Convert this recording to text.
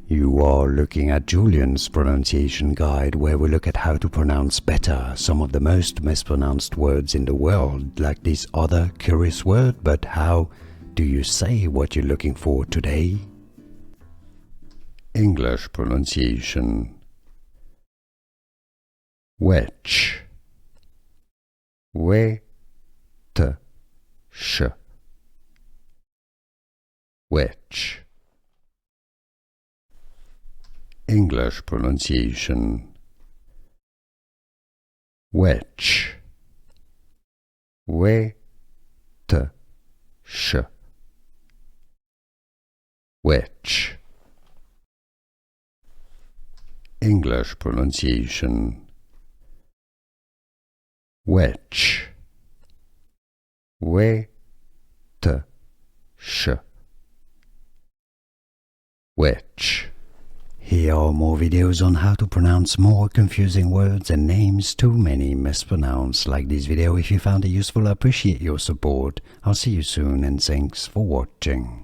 You are looking at Julian's pronunciation guide, where we look at how to pronounce better some of the most mispronounced words in the world, like this other curious word. But how do you say what you're looking for today? English pronunciation. Which. Which. Which. English pronunciation. Which. Which. Which. English pronunciation. Which. Which. Which. Here are more videos on how to pronounce more confusing words and names too many mispronounced. Like this video if you found it useful. I appreciate your support. I'll see you soon and thanks for watching.